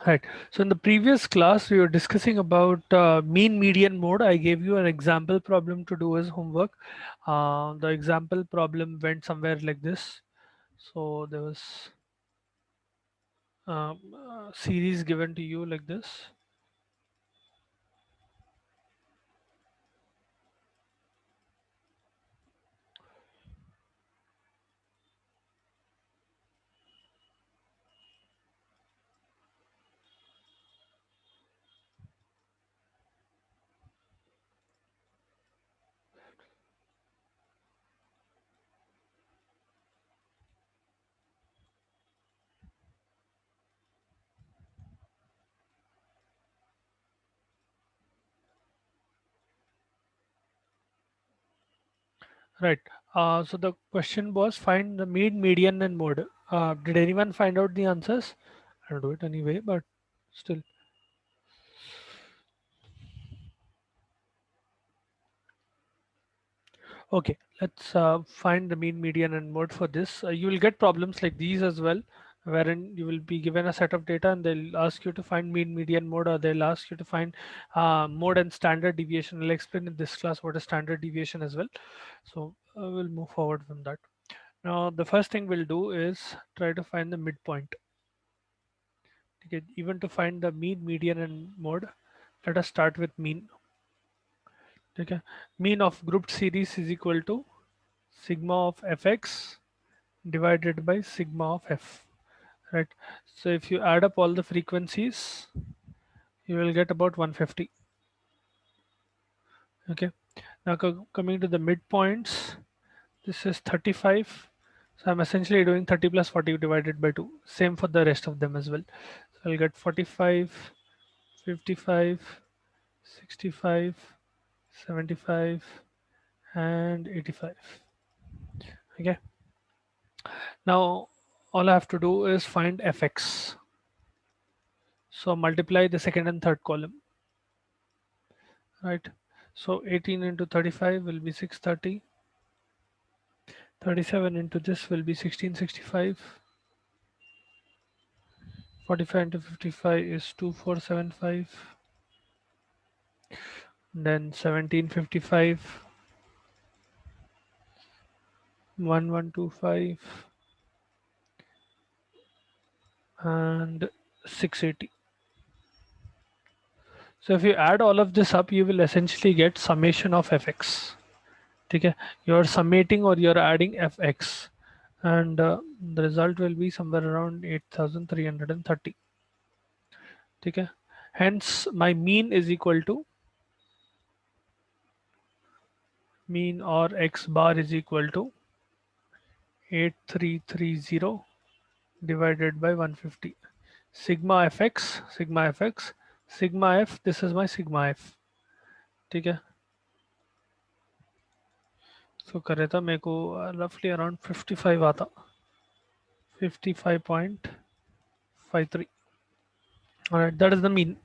Right. So in the previous class, we were discussing about mean median mode. I gave you an example problem to do as homework. The example problem went somewhere like this. So there was a series given to you like this. Right. So the question was find the mean, median, and mode. Did anyone find out the answers? I'll do it anyway, but still. Okay, let's find the mean, median, and mode for this. You will get problems like these as well, wherein you will be given a set of data and they'll ask you to find mean, median, mode, or they'll ask you to find mode and standard deviation. I'll explain in this class what is standard deviation as well. So we'll move forward from that. Now, the first thing we'll do is try to find the midpoint. Okay, even to find the mean, median, and mode, let us start with mean. Okay, mean of grouped series is equal to sigma of fx divided by sigma of f, right? So if you add up all the frequencies, you will get about 150. Okay, now coming to the midpoints, this is 35. So I'm essentially doing 30 plus 40 divided by 2. Same for the rest of them as well. So I'll get 45, 55, 65, 75, and 85. Okay, now all I have to do is find fx. So multiply the second and third column, right? So 18 into 35 will be 630. 37 into this will be 1665. 45 into 55 is 2475. Then 1755, 1125, and 680. So if you add all of this up, you will essentially get summation of fx. Okay, you're summating or you're adding fx, and the result will be somewhere around 8330. Okay, hence my mean is equal to mean or x bar is equal to 8330 divided by 150. Sigma f, this is my sigma f. ठीक है, so करे था मेरे को roughly around 55 आता, 55.53. All right, that is the mean.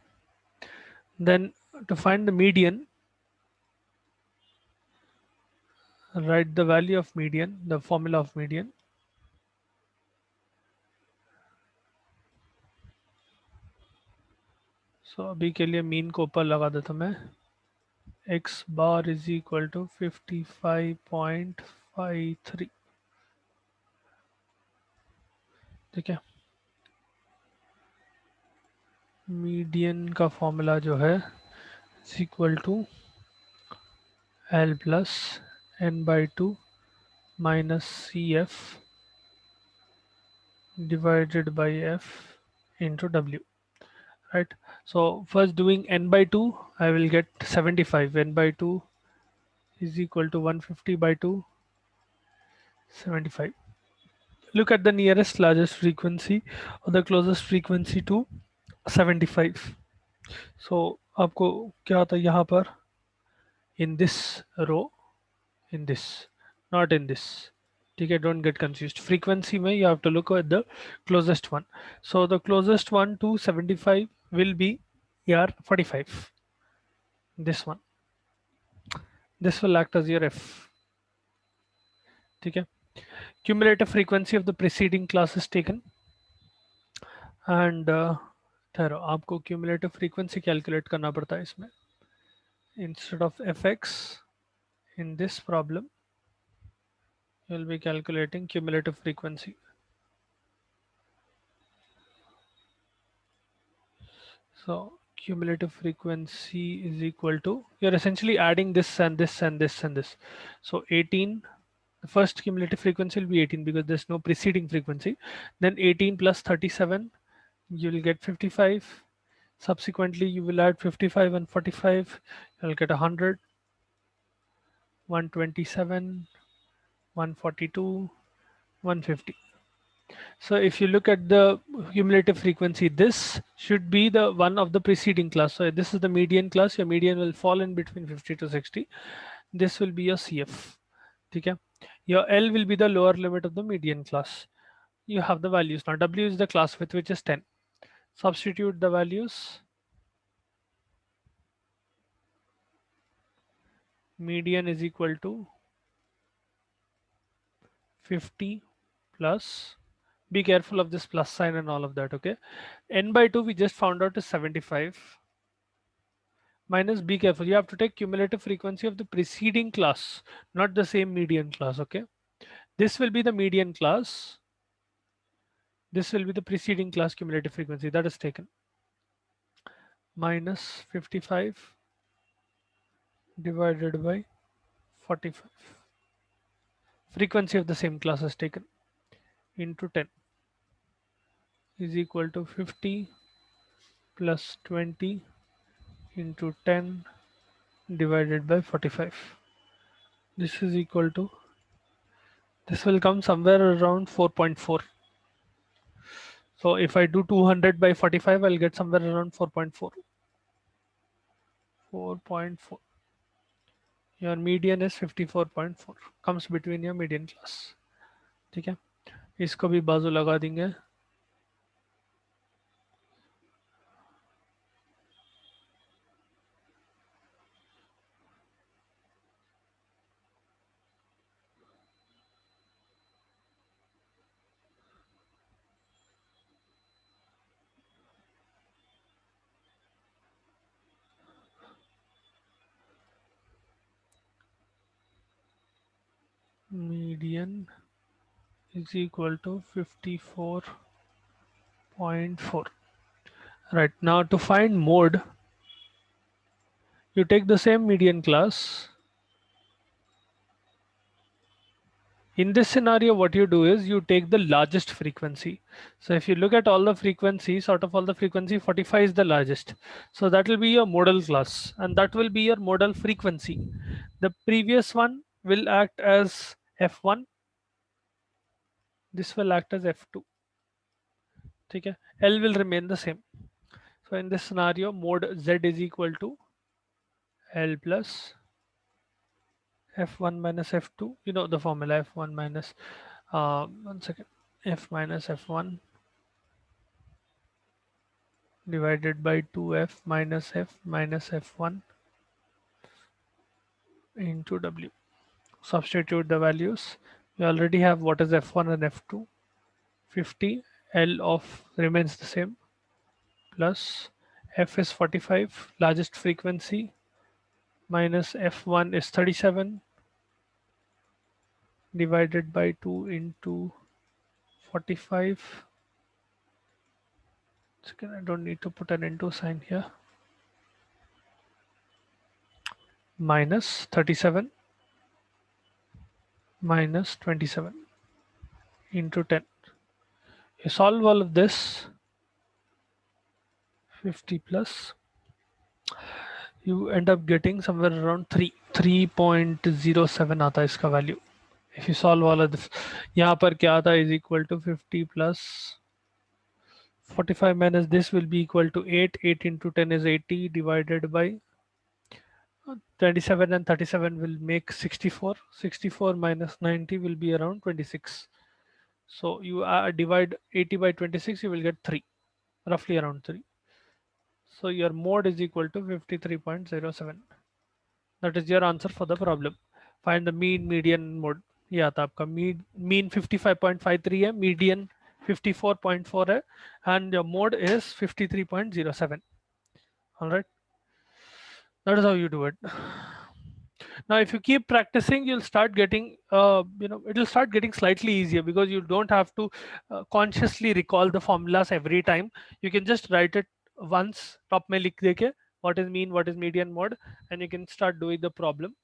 Then to find the median, write the value of median, the formula of median. So अभी के लिए मीन को ऊपर लगा देता मैं, x bar is equal to 55.53. ठीक है, मीडियन का फॉर्मूला जो है is equal to L plus N by two minus C F divided by f into w, right? So first doing n by 2, I will get 75. N by 2 is equal to 150 by 2, 75. Look at the nearest largest frequency or the closest frequency to 75. So आपको क्या आता है यहाँ पर, in this row, in this, not in this. Okay, don't get confused. Frequency mein you have to look at the closest one. So the closest one to 75 will be here 45. This one. This will act as your F. Okay. Cumulative frequency of the preceding class is taken, and ठहरो, आपको cumulative frequency calculate करना पड़ता है इसमें. Instead of fx in this problem, you will be calculating cumulative frequency. So cumulative frequency is equal to, you're essentially adding this and this and this and this. So 18, the first cumulative frequency will be 18 because there's no preceding frequency. Then 18 plus 37, you will get 55. Subsequently, you will add 55 and 45, you'll get 100, 127, 142, 150. So if you look at the cumulative frequency, this should be the one of the preceding class. So this is the median class. Your median will fall in between 50 to 60. This will be your CF. Okay. Your L will be the lower limit of the median class. You have the values. Now W is the class width, which is 10. Substitute the values. Median is equal to 50 plus, be careful of this plus sign and all of that. Okay. N by 2 we just found out is 75. Minus, be careful, you have to take cumulative frequency of the preceding class, not the same median class. Okay, this will be the median class, this will be the preceding class cumulative frequency that is taken. Minus 55 divided by 45, frequency of the same class is taken, into 10 is equal to 50 plus 20 into 10 divided by 45. This is equal to, this will come somewhere around 4.4. So if I do 200 by 45, I'll get somewhere around 4.4. 4.4. Your median is 54.4. Comes between your median class. ठीक है, इसको भी बाजू लगा देंगे. Median is equal to 54.4. Right, now to find mode, you take the same median class. In this scenario, what you do is you take the largest frequency. So if you look at all the frequencies, out of all the frequency, 45 is the largest. So that will be your modal class and that will be your modal frequency. The previous one will act as F1. This will act as F2. Okay? L will remain the same. So in this scenario, mode Z is equal to L plus F1 minus F2. You know the formula, F1 minus, one second, F minus F1 divided by 2f minus f minus f1 into w. Substitute the values. We already have what is f1 and f2. 50, L of remains the same, plus f is 45, largest frequency, minus f1 is 37 divided by 2 into 45. Second, I don't need to put an into sign here. Minus 37 minus 27 into 10. You solve all of this, 50 plus, you end up getting somewhere around 3.07 आता है इसका value. If you solve all of this, यहाँ पर क्या आता है is equal to 50 plus 45 minus this will be equal to 8. 8 into 10 is 80 divided by 27 and 37 will make 64. 64 minus 90 will be around 26. So you divide 80 by 26, you will get 3, roughly around 3. So your mode is equal to 53.07. That is your answer for the problem. Find the mean, median, mode. ये आता है आपका mean 55.53 है, median 54.4 है, and your mode is 53.07. All right, that is how you do it. Now if you keep practicing, you'll start getting it'll start getting slightly easier, because you don't have to consciously recall the formulas every time. You can just write it once, top mein likh deke, what is mean, what is median, mode, and you can start doing the problem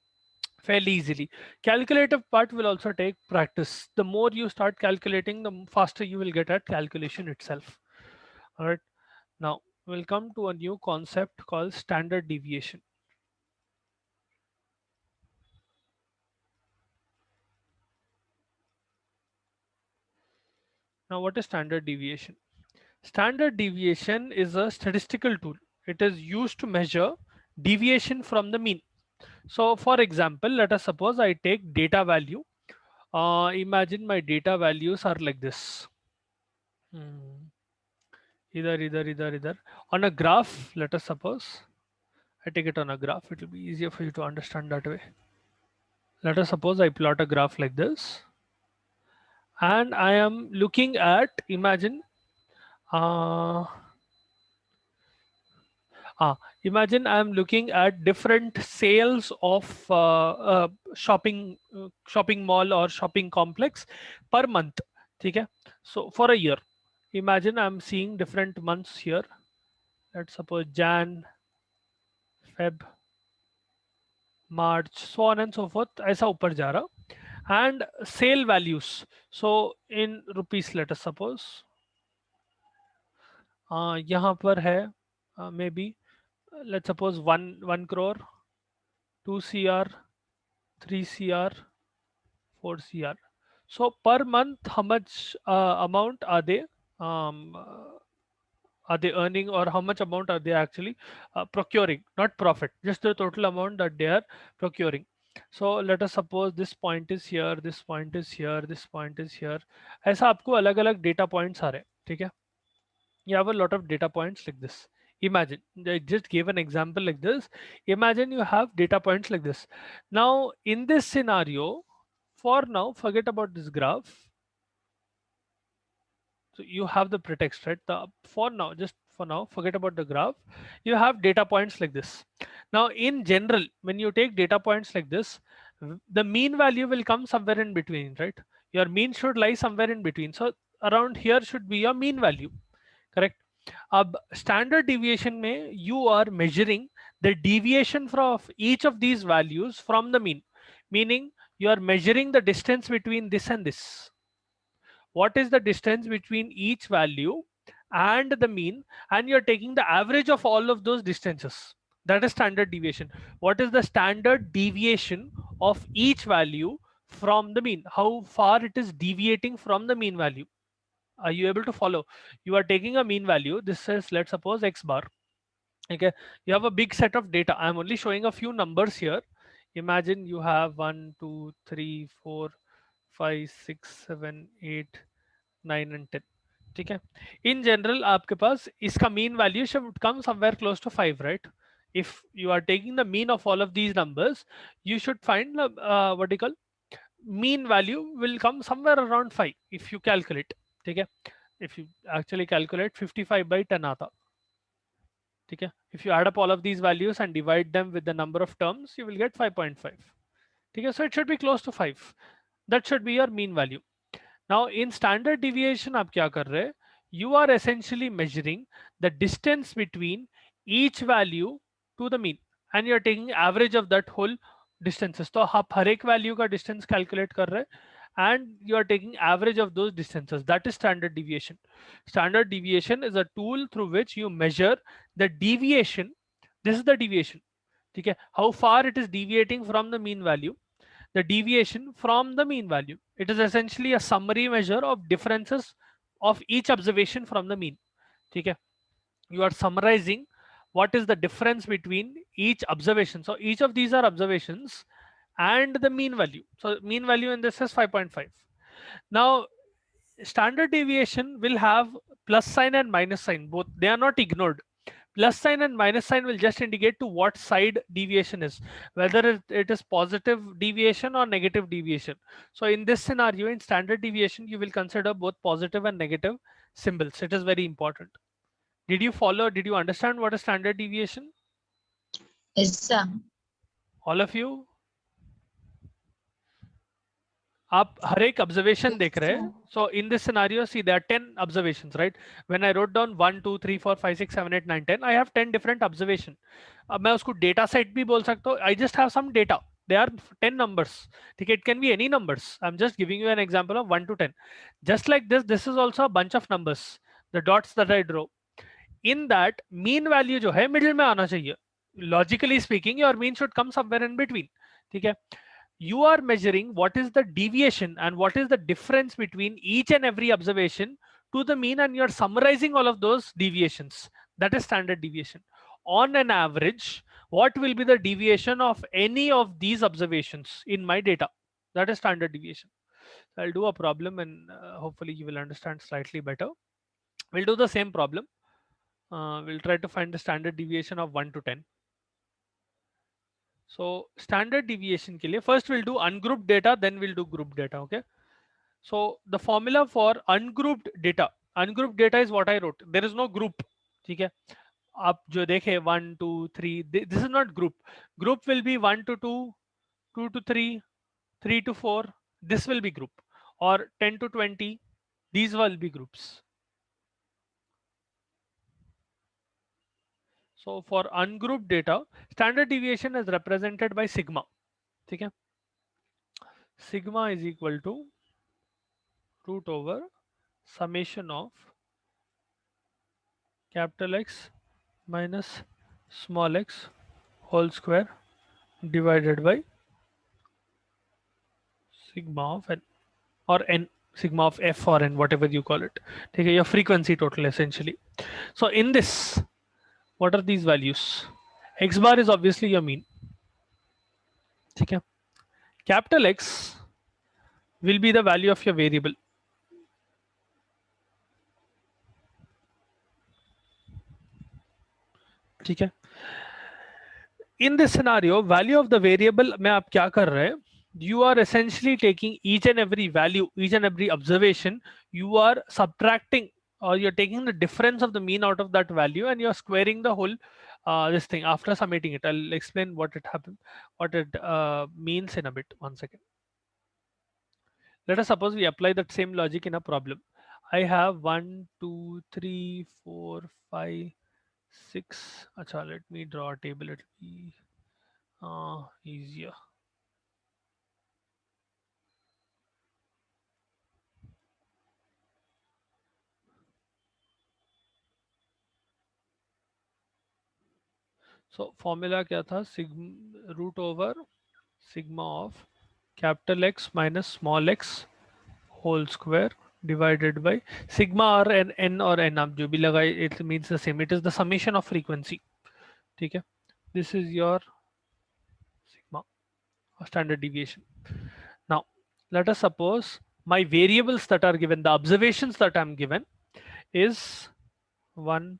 fairly easily. Calculative part will also take practice. The more you start calculating, the faster you will get at calculation itself. All right, now we'll come to a new concept called standard deviation. Now what is standard deviation? Standard deviation is a statistical tool. It is used to measure deviation from the mean. So for example, let us suppose I take data value. Imagine my data values are like this. Either. On a graph, let us suppose I take it on a graph. It will be easier for you to understand that way. Let us suppose I plot a graph like this, and I am looking at, imagine, uh, imagine I'm looking at different sales of shopping mall or shopping complex per month. Okay, so for a year, imagine I'm seeing different months here. Let's suppose Jan, Feb, March, so on and so forth. ऐसा ऊपर जा रहा, and sale values. So in rupees, let us suppose यहाँ पर है maybe let's suppose 1 crore, 2 CR, 3 CR, 4 CR. So per month, how much amount um, uh, are they earning, or how much amount are they actually procuring? Not profit, just the total amount that they are procuring. So let us suppose this point is here, this point is here, this point is here. ऐसा आपको अलग अलग data points आ रहे हैं, ठीक है? You have a lot of data points like this. Imagine, I just gave an example like this. Imagine you have data points like this. Now in this scenario, for now, forget about this graph. So you have the pretext, right? For now, just for now, forget about the graph. You have data points like this. Now in general, when you take data points like this, the mean value will come somewhere in between, right? Your mean should lie somewhere in between. So around here should be your mean value, correct? अब standard deviation में you are measuring the deviation from each of these values from the mean, meaning you are measuring the distance between this and this. What is the distance between each value and the mean, and you're taking the average of all of those distances. That is standard deviation. What is the standard deviation of each value from the mean? How far it is deviating from the mean value? Are you able to follow? You are taking a mean value. This is, let's suppose, x bar. Okay, you have a big set of data. I'm only showing a few numbers here. Imagine you have 1 2 3 4 5 6 7 8 9 and 10. ठीक है, in general आपके पास इसका mean value should come somewhere close to 5, right? If you are taking the mean of all of these numbers, you should find the what do you call, mean value will come somewhere around 5 if you calculate. ठीक है, if you actually calculate 55/10 आता, ठीक है, if you add up all of these values and divide them with the number of terms, you will get 5.5. ठीक है, so it should be close to 5. That should be your mean value. Now in standard deviation आप क्या कर रहे हैं? You are essentially measuring the distance between each value to the mean, and you are taking average of that whole distances. तो आप हर एक value का distance calculate कर रहे हैं, and you are taking average of those distances. That is standard deviation. Standard deviation is a tool through which you measure the deviation. This is the deviation. ठीक है, how far it is deviating from the mean value, the deviation from the mean value. It is essentially a summary measure of differences of each observation from the mean. ठीक है, you are summarizing what is the difference between each observation. So each of these are observations and the mean value. So mean value in this is 5.5. Now standard deviation will have plus sign and minus sign, both. They are not ignored. Plus sign and minus sign will just indicate to what side deviation is, whether it is positive deviation or negative deviation. So in this scenario, in standard deviation, you will consider both positive and negative symbols. It is very important. Did you follow? Did you understand what is standard deviation? Yes, sir. All of you? आप हर एक observation देख रहे हैं. So in this scenario, see there are 10 observations, right? When I wrote down 1 2 3 4 5 6 7 8 9 10, I have 10 different observation. अब मैं उसको data set भी बोल सकता हूँ. I just have some data. There are 10 numbers. ठीक है, it can be any numbers. I'm just giving you an example of 1 to 10. Just like this is also a bunch of numbers. The dots that I draw. In that, mean value जो है middle में आना चाहिए. Logically speaking, your mean should come somewhere in between. ठीक है. You are measuring what is the deviation and what is the difference between each and every observation to the mean, and you're summarizing all of those deviations. That is standard deviation. On an average, what will be the deviation of any of these observations in my data? That is standard deviation. I'll do a problem, and hopefully you will understand slightly better. We'll do the same problem. We'll try to find the standard deviation of 1 to 10. So standard deviation के लिए first we'll do ungrouped data, then we'll do grouped data. Okay. So the formula for ungrouped data is what I wrote. There is no group. ठीक है. आप जो देखे 1 2 3, this is not group. Group will be 1 to 2, 2 to 3, 3 to 4. This will be group. Or 10 to 20. These will be groups. So for ungrouped data, standard deviation is represented by sigma. ठीक है. Sigma is equal to root over summation of capital X minus small x whole square divided by sigma of n, or n, sigma of f or n, whatever you call it. Okay, your frequency total essentially. So in this, what are these values? X bar is obviously your mean. Okay. Capital X will be the value of your variable. ठीक है. In this scenario, value of the variable में आप क्या कर रहे हैं? You are essentially taking each and every value, each and every observation, you are subtracting, or you're taking the difference of the mean out of that value, and you're squaring the whole this thing after summating it. I'll explain what it happened, what it means in a bit. 1 second. Let us suppose we apply that same logic in a problem. I have 1 2 3 4 5 6. Acha, let me draw a table. It'll be easier. So formula क्या था? Sigma root over sigma of capital X minus small x whole square divided by sigma or n or n, आप जो भी लगाए, it means the same. It is the summation of frequency. ठीक है. This is your sigma, or standard deviation. Now let us suppose my variables that are given, the observations that I'm given is 1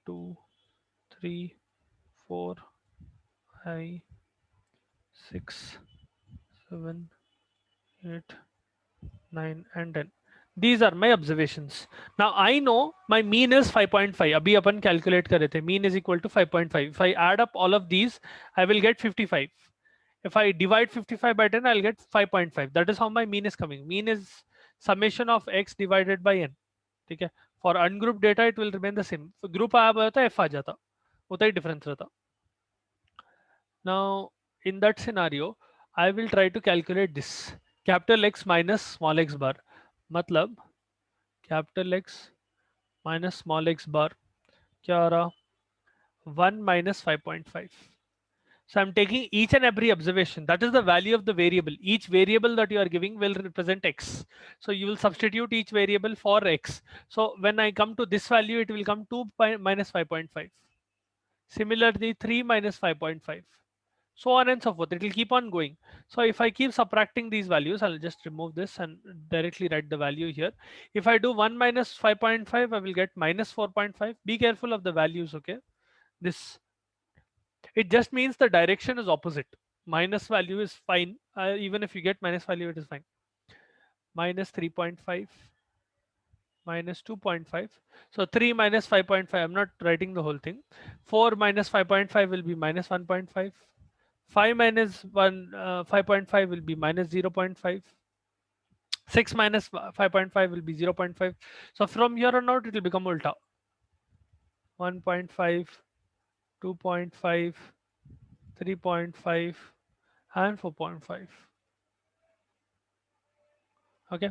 2 3 4 5 6 7 8 9 and 10. These are my observations. Now I know my mean is 5.5. अभी अपन calculate कर रहे थे. Mean is equal to 5.5. If I add up all of these, I will get 55. If I divide 55 by 10, I'll get 5.5. That is how my mean is coming. Mean is summation of x divided by n. ठीक है. For ungrouped data, it will remain the same. For group आया होता f आ जाता. उतना ही difference रहता. Now in that scenario, I will try to calculate this. Capital X minus small x bar. मतलब capital X minus small x bar क्या आ रहा? 1 minus 5.5. So I'm taking each and every observation. That is the value of the variable. Each variable that you are giving will represent x. So you will substitute each variable for x. So when I come to this value, it will come 2 minus 5.5. Similarly, 3 minus 5.5. So on and so forth. It will keep on going. So if I keep subtracting these values, I'll just remove this and directly write the value here. If I do 1 minus 5.5, I will get minus 4.5. Be careful of the values, okay? this. It just means the direction is opposite. Minus value is fine. Even if you get minus value, it is fine. Minus 3.5, minus 2.5. So 3 minus 5.5. I'm not writing the whole thing. 4 minus 5.5 will be minus 1.5. 5 minus 5.5 will be minus 0.5. 6 minus 5.5 will be 0.5. So from here on out, it will become ulta. 1.5, 2.5, 3.5, and 4.5. Okay.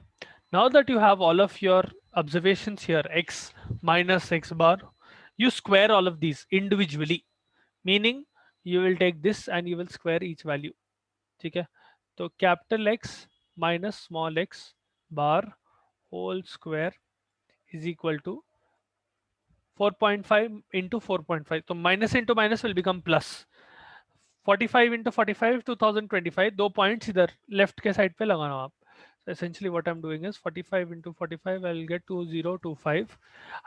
Now that you have all of your observations here, x minus x bar, you square all of these individually, meaning you will take this and you will square each value. Okay. So capital X minus small x bar whole square is equal to 4.5 into 4.5. So minus into minus will become plus. 45 into 45 2025. दो points इधर left के side पे लगाना आप. So essentially what I'm doing is 45 into 45, I'll get 2025.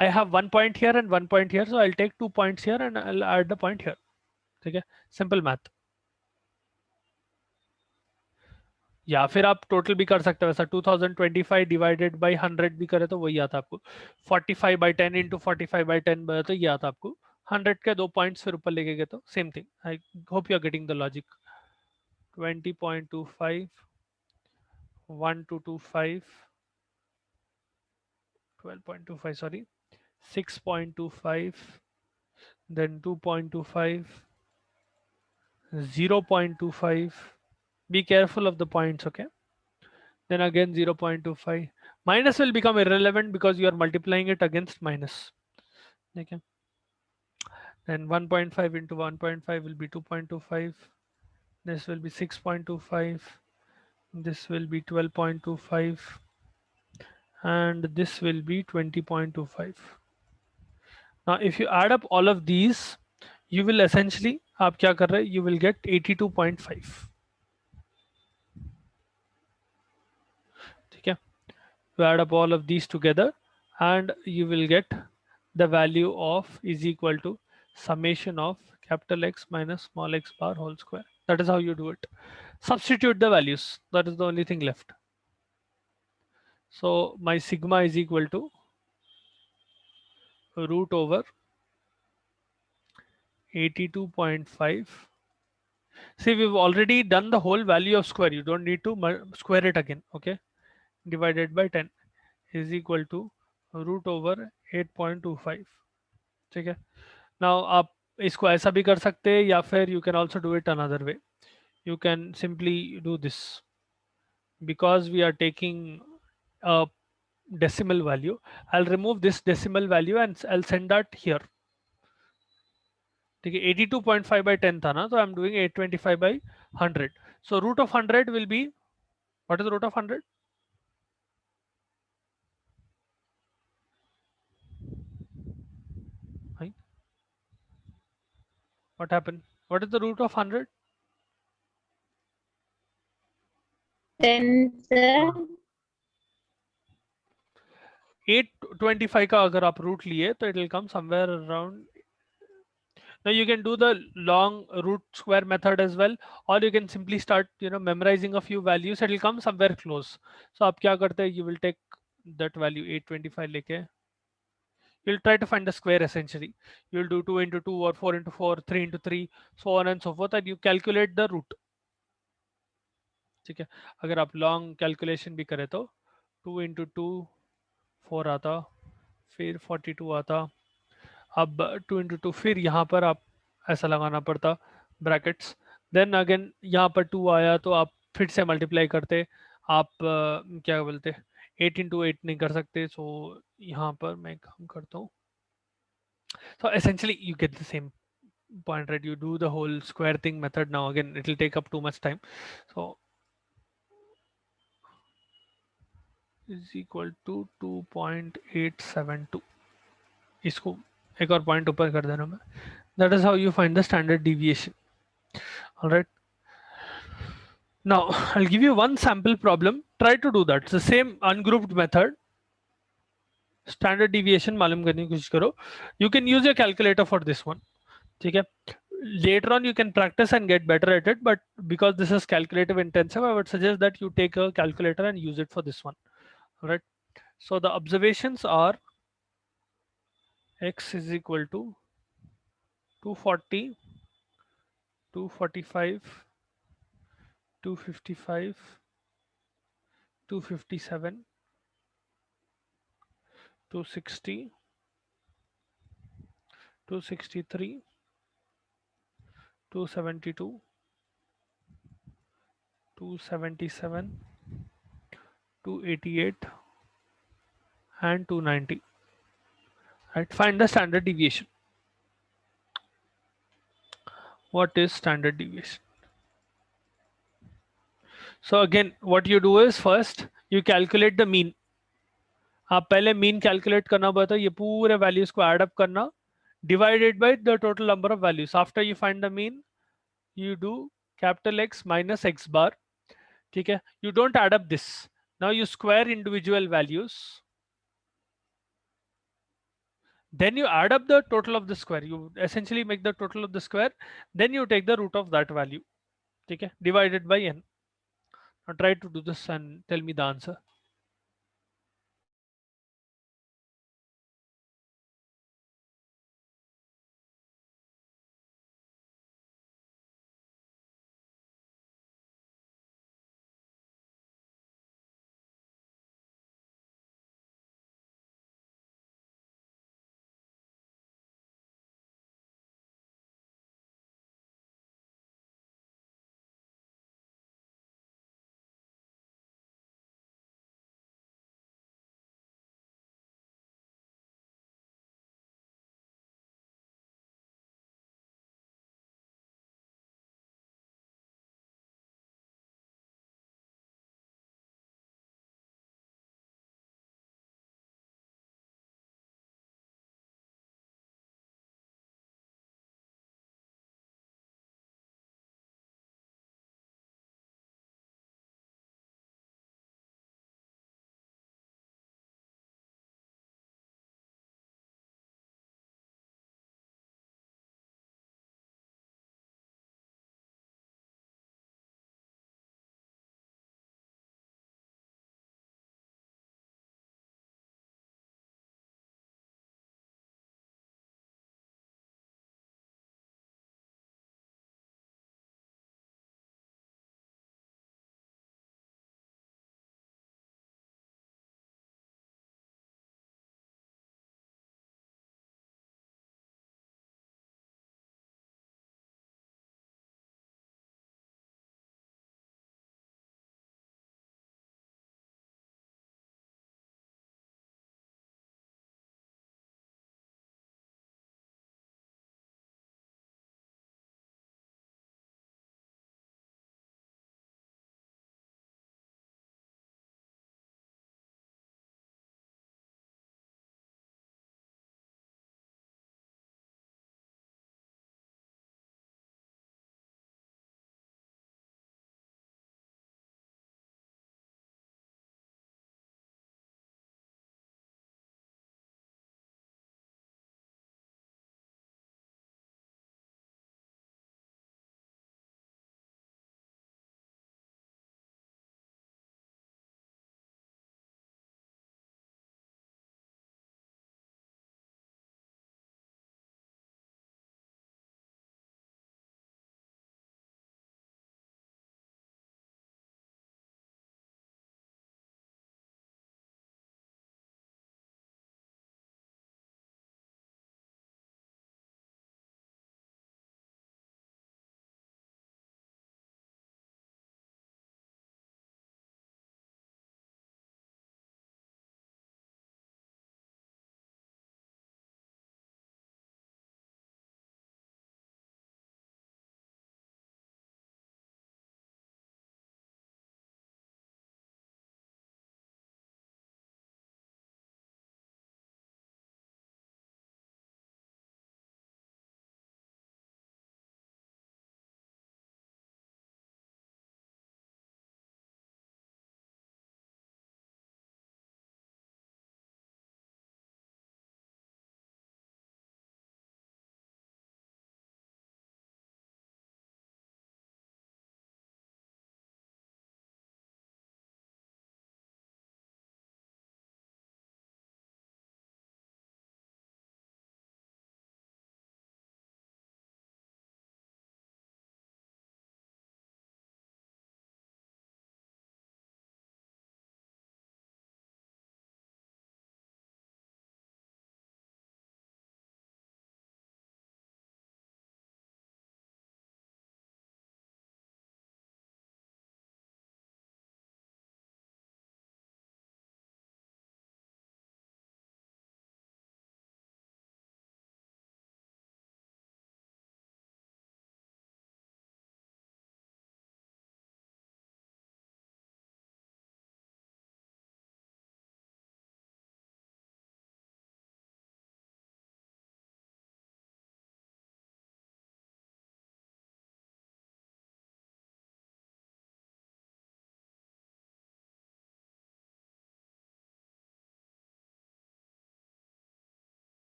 I have 1 point here and 1 point here, so I'll take 2 points here and I'll add the point here. ठीक है, simple math. या फिर आप total भी कर सकते हो वैसा. 2025 डिवाइडेड बाई 100 भी करे तो वही आता आपको. 45/10 इंटू 45/10 तो ये आता आपको. 100 के 2 पॉइंट्स फिर ऊपर लेके गए तो same thing. I hope you are getting the logic. 20.25, 1225, 12.25, sorry, 6.25, then 2.25, 0.25. Be careful of the points, okay? Then again 0.25. Minus will become irrelevant because you are multiplying it against minus. Okay. Then 1.5 into 1.5 will be 2.25. This will be 6.25. This will be 12.25. And this will be 20.25. Now, if you add up all of these, you will essentially, आप क्या कर रहे हैं? You will get 82.5. ठीक है? You add up all of these together and you will get the value of is equal to summation of capital X minus small x bar whole square. That is how you do it. Substitute the values. That is the only thing left. So my sigma is equal to root over 82.5. See, we've already done the whole value of square. You don't need to square it again. Okay. Divided by 10 is equal to root over 8.25. ठीक है. Now आप इसको ऐसा भी कर सकते हैं या फिर you can also do it another way. You can simply do this. Because we are taking a decimal value, I'll remove this decimal value and I'll send that here. ठीक है. 82.5/10 था ना, तो I'm doing 825/100. So root of 100 will be, what is the root of 100? What happened? What is the root of 100? 10, sir. 825 का अगर आप root लिए तो it will come somewhere around. Now you can do the long root square method as well, or you can simply start memorizing a few values. It will come somewhere close. So आप क्या करते हैं? You will take that value 825 लेके, you'll try to find the square essentially. You'll do 2 into 2 or 4 into 4, 3 into 3, so on and so forth, and you calculate the root. ठीक है. अगर आप long calculation भी करें तो 2 into 2 4 आता, फिर 42 आता. अब 2 into 2 फिर यहाँ पर आप ऐसा लगाना पड़ता ब्रैकेट्स. देन अगेन यहाँ पर 2 आया तो आप फिर से मल्टीप्लाई करते. आप क्या बोलते 8 into 8 नहीं कर सकते. सो यहाँ पर मैं काम करता हूँ. So essentially you get the same point, right? You do the whole square thing method. Now again it will take up too much time. So is equal to 2.872. इसको एक और पॉइंट ऊपर कर देना मैं. That is how you find the standard deviation. All right. Now I'll give you one sample problem. Try to do that. It's the same ungrouped method. Standard deviation मालूम करने की कोशिश करो. You can use your calculator for this one. ठीक है. Later on you can practice and get better at it, but because this is calculative intensive, I would suggest that you take a calculator and use it for this one. All right. So the observations are x is equal to 240, 245, 255, 257, 260, 263, 272, 277, 288, and 290. Right. Find the standard deviation. What is standard deviation? So again, what you do is first you calculate the mean. आप पहले mean calculate करना पड़ता है, ये पूरे values को add up करना divided by the total number of values. After you find the mean you do capital X minus X bar. ठीक है. You don't add up this. Now you square individual values. Then you add up the total of the square. You essentially make the total of the square. Then you take the root of that value. ठीक है. Divided by n. Now try to do this and tell me the answer.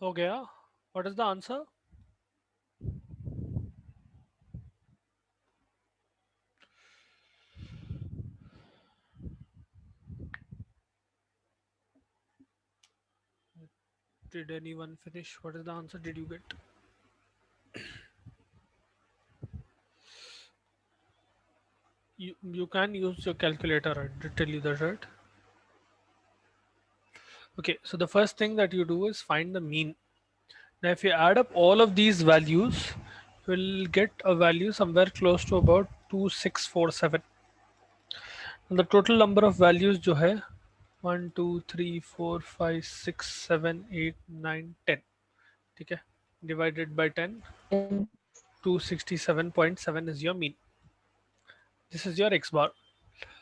हो गया. What is the answer? Did anyone finish? What is the answer? Did you get? You can use your calculator. I did tell you that, right? Okay. So the first thing that you do is find the mean. Now, if you add up all of these values, you will get a value somewhere close to about 2647. And the total number of values जो है 1 2 3 4 5 6 7 8 9 10. ठीक है, divided by 10, 267.7 is your mean. This is your x bar.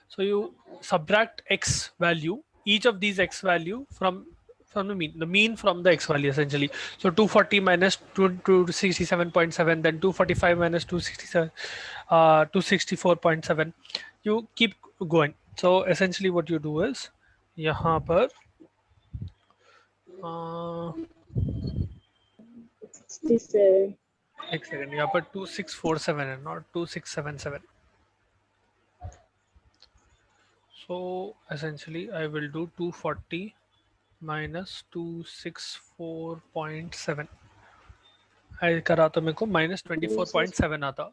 So you subtract x value, each of these x value from the mean from the x value essentially. So 240 minus 267.7, then 245 minus 267, 264.7. You keep going. So essentially what you do is यहाँ पर uh, 67. एक second, यहाँ पर 2647 है, not 2677. So essentially I will do 240 minus 264.7. I करा तो मेरे को minus 24.7 आता,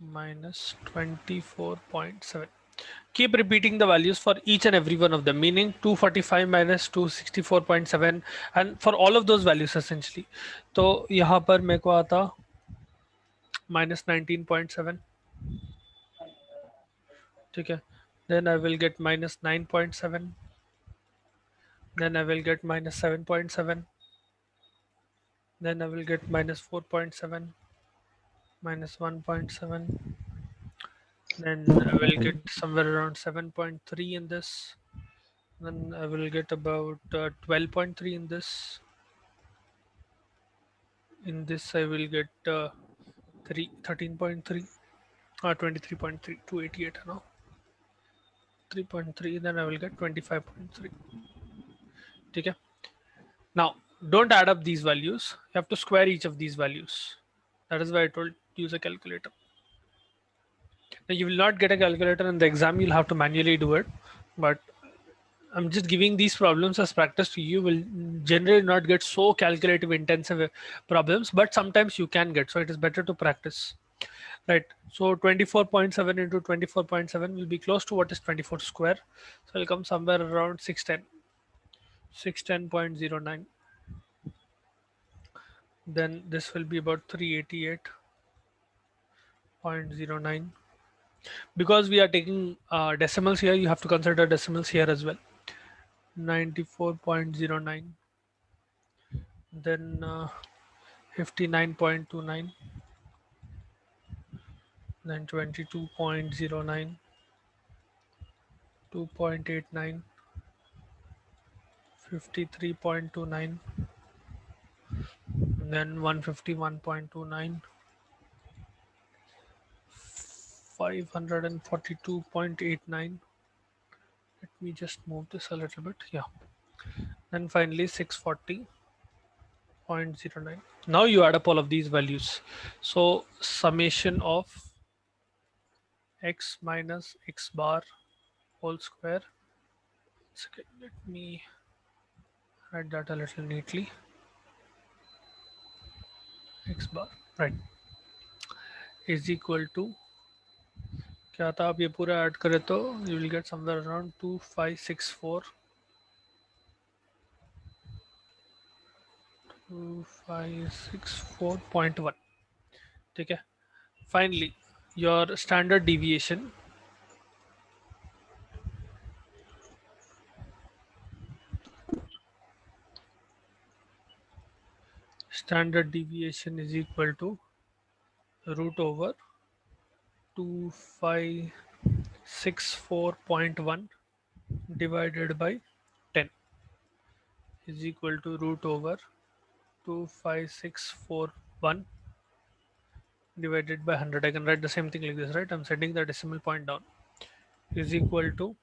minus 24.7. Keep repeating the values for each and every one of them, meaning 245 minus 264.7, and for all of those values essentially. तो यहाँ पर मेरे को आता minus 19.7. ठीक है, then I will get minus 9.7, then I will get minus 7.7, then I will get minus 4.7, minus 1.7, then I will get somewhere around 7.3 in this, then I will get about 12.3 in this. In this I will get 13.3, 23.3, 288 now, 3.3, then I will get 25.3. Okay. Now don't add up these values, you have to square each of these values. That is why I told use a calculator. Now you will not get a calculator in the exam, you'll have to manually do it, but I'm just giving these problems as practice to you. Will generally not get so calculative intensive problems, but sometimes you can get, so it is better to practice, right? So 24.7 into 24.7 will be close to what is 24 square, so it'll come somewhere around 610, 610.09. Then this will be about 388.09. Because we are taking decimals here, you have to consider decimals here as well. 94.09, then 59.29, then 22.09, 2.89, 53.29, then 151.29, 542.89. Let me just move this a little bit. Yeah. Then finally 640.09. Now you add up all of these values. So summation of x minus x bar whole square. Okay, let me write that a little neatly. X bar, right, is equal to क्या था, आप ये पूरा add करें तो you will get somewhere around 2564.1. ठीक है. Finally your standard deviation is equal to root over 2564.1 divided by 10 is equal to root over 25641 divided by 100. I can write the same thing like this, right? I'm setting the decimal point down, is equal to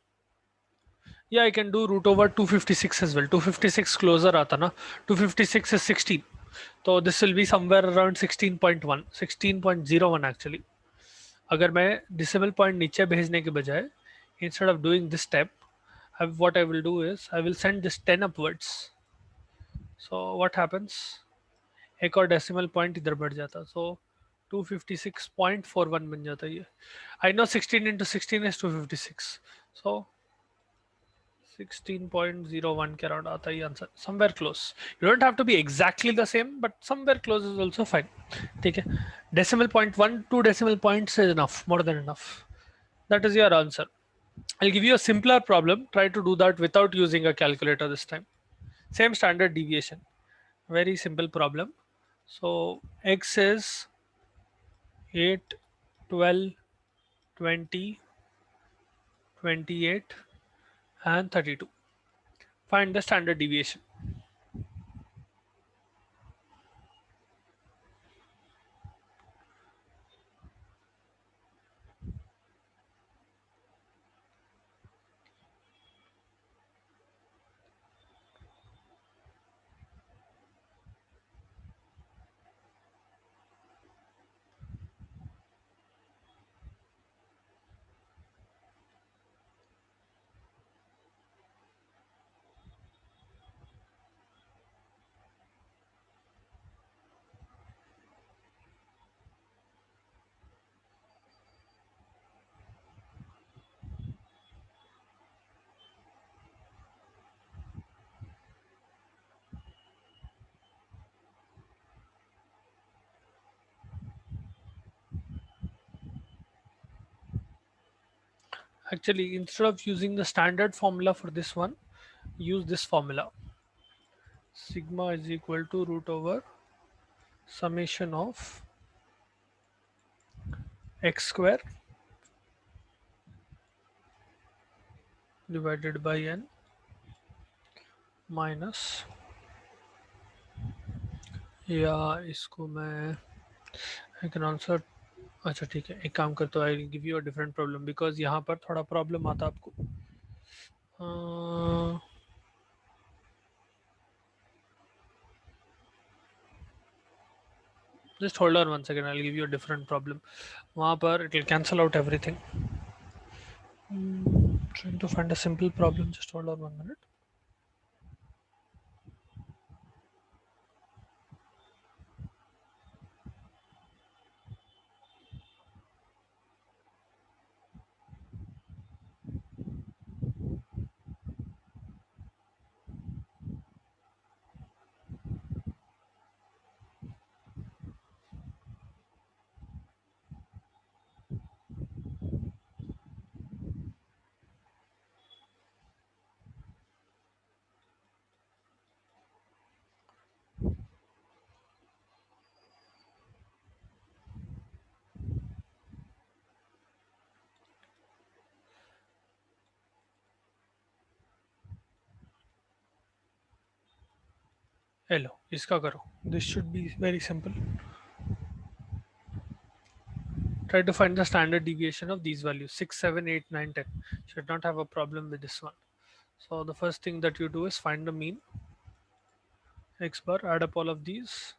Yeah, I can do root over 256 as well. 256 closer आता ना, 256 is 16. So this will be somewhere around 16.1, 16.01 actually. अगर मैं decimal point नीचे भेजने के बजाय, instead of doing this step, what I will do is I will send this 10 upwards. So what happens? एक और decimal point इधर बढ़ जाता. So 256.41 बन जाता है ये. I know 16 into 16 is 256. So 16.01 के around आता है ये answer, somewhere close. You don't have to be exactly the same, but somewhere close is also fine. ठीक है, decimal point 1 2 decimal points is enough, more than enough. That is your answer. I'll give you a simpler problem. Try to do that without using a calculator this time. Same standard deviation, very simple problem. So x is 8, 12, 20, 28 and 32. Find the standard deviation. Actually, instead of using the standard formula for this one, use this formula. Sigma is equal to root over summation of x square divided by n minus, या इसको मैं I can answer. अच्छा ठीक है, एक काम करता हूँ, I give you a different problem because यहाँ पर थोड़ा प्रॉब्लम आता है आपको. Just hold on one second, I give you a different problem. वहाँ पर it will cancel out everything. Trying to find a simple problem, just hold on 1 minute. Hello, इसका करो. This should be very simple. Try to find the standard deviation of these values 6, 7, 8, 9, 10. Should not have a problem with this one. So the first thing that you do is find the mean x bar, add up all of these.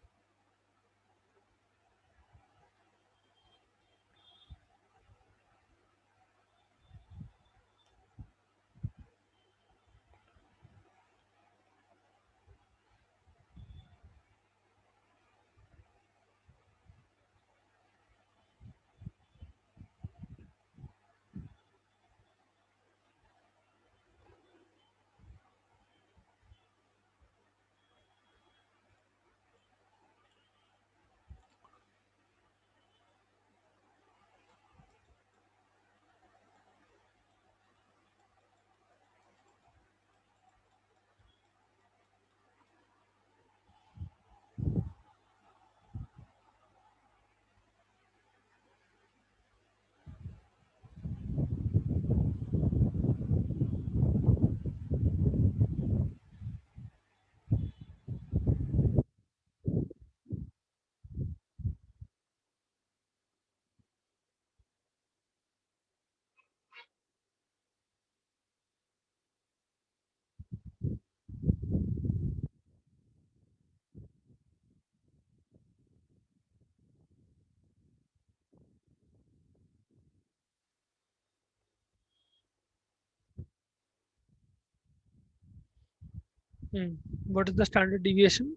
What is the standard deviation?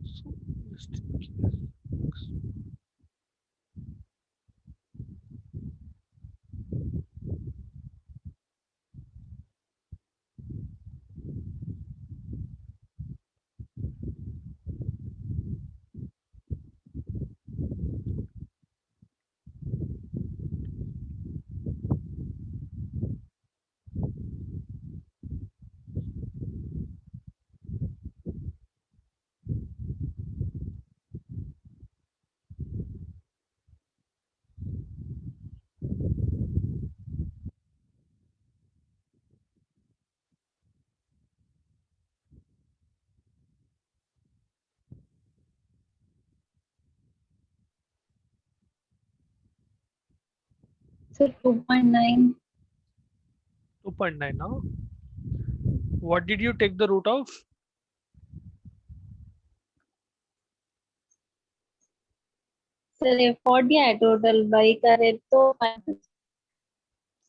So, just Sir, 2.9. 2.9 now. What did you take the root of? Sir, ये 40 है total by करे तो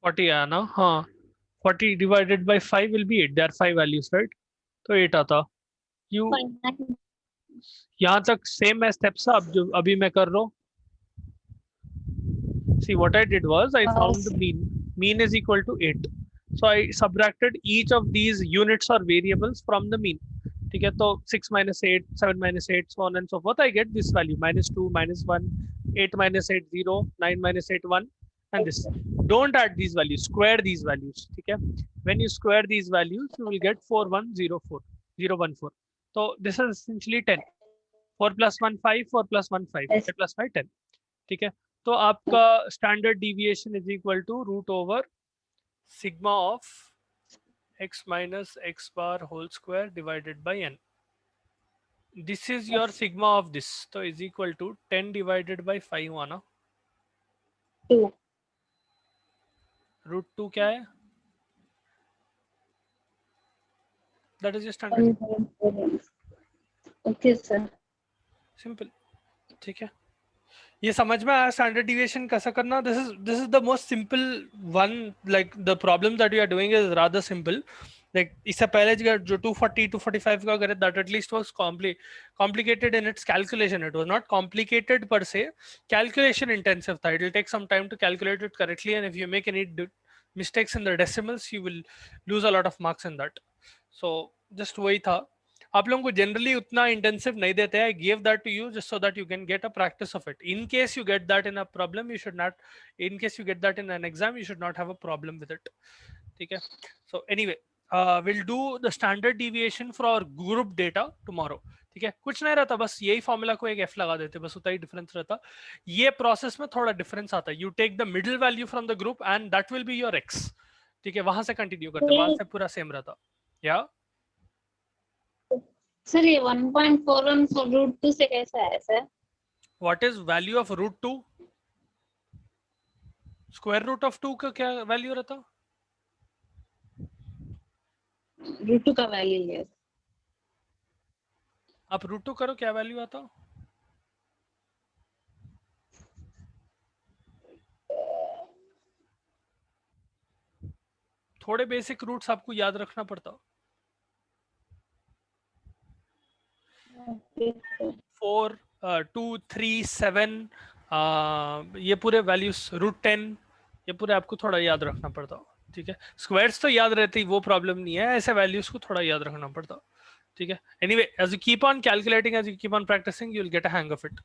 40 आया ना? हाँ, 40 divided by 5 will be 8. There are 5 values, right? तो 8 आता. You 2.9. यहाँ तक सेम है steps अब जो अभी मैं कर रहा हूँ. See, what I did was I found the mean. Mean is equal to 8. So I subtracted each of these units or variables from the mean. ठीक है, तो 6 minus 8, 7 minus 8, so on and so forth. I get this value minus 2, minus 1, 8 minus 8, 0, 9 minus 8, 1, and this. Don't add these values, square these values. ठीक है, when you square these values, you will get 4104, 014. So this is essentially 10. 4 plus 1, 5, 4 plus 1, 5, 5 plus 5, 10. ठीक है, तो आपका standard deviation is equal to root over sigma of x minus x bar whole square divided by n. This is your sigma of this, so is equal to 10 divided by 5 हुआ ना? 2. Root 2 क्या है? That is your standard. Okay, sir. Simple. ठीक है, ये समझ में आया स्टैंडर्ड डिविएशन कैसा करना? This is the most simple one. Like the problem that you are doing is rather simple. Like इससे पहले जो 240 245 का करे, that at least was complicated in its calculation. It was not complicated per se, calculation intensive था. It will take some time to calculate it correctly, and if you make any mistakes in the decimals, you will lose a lot of marks in that. So just वही था. आप लोगों को generally उतना intensive नहीं देते हैं. Give that to you just so that you can get a practice of it. In case you get that in a problem, you should not, in case you get that in an exam, you should not have a problem with it. ठीक है, so anyway will do the standard deviation for our group data tomorrow. ठीक है, कुछ नहीं रहता, बस यही formula को एक एफ लगा देते, बस उतना ही डिफरेंस रहता. ये प्रोसेस में थोड़ा डिफरेंस आता है. You take the middle value from the group and that will be your X. ठीक है, वहां से कंटिन्यू करते, वहां से पूरा सेम रहता. या सर ये 1.41 for root 2 से कैसा है sir? What is value of root 2? Square root of 2 का क्या वैल्यू रहता? root 2 का वैल्यू है. आप रूट 2 करो, क्या वैल्यू आता? थोड़े बेसिक रूट्स आपको याद रखना पड़ता. 4, 2, 3, 7, ये पूरे वैल्यूज, रूट 10, ये पूरे आपको थोड़ा याद रखना पड़ता. ठीक है, स्क्वायर्स तो याद रहती, वो प्रॉब्लम नहीं है, ऐसे वैल्यूज को थोड़ा याद रखना पड़ता. ठीक है, anyway, as you keep on calculating, as you keep on practising, you will get a hang of it.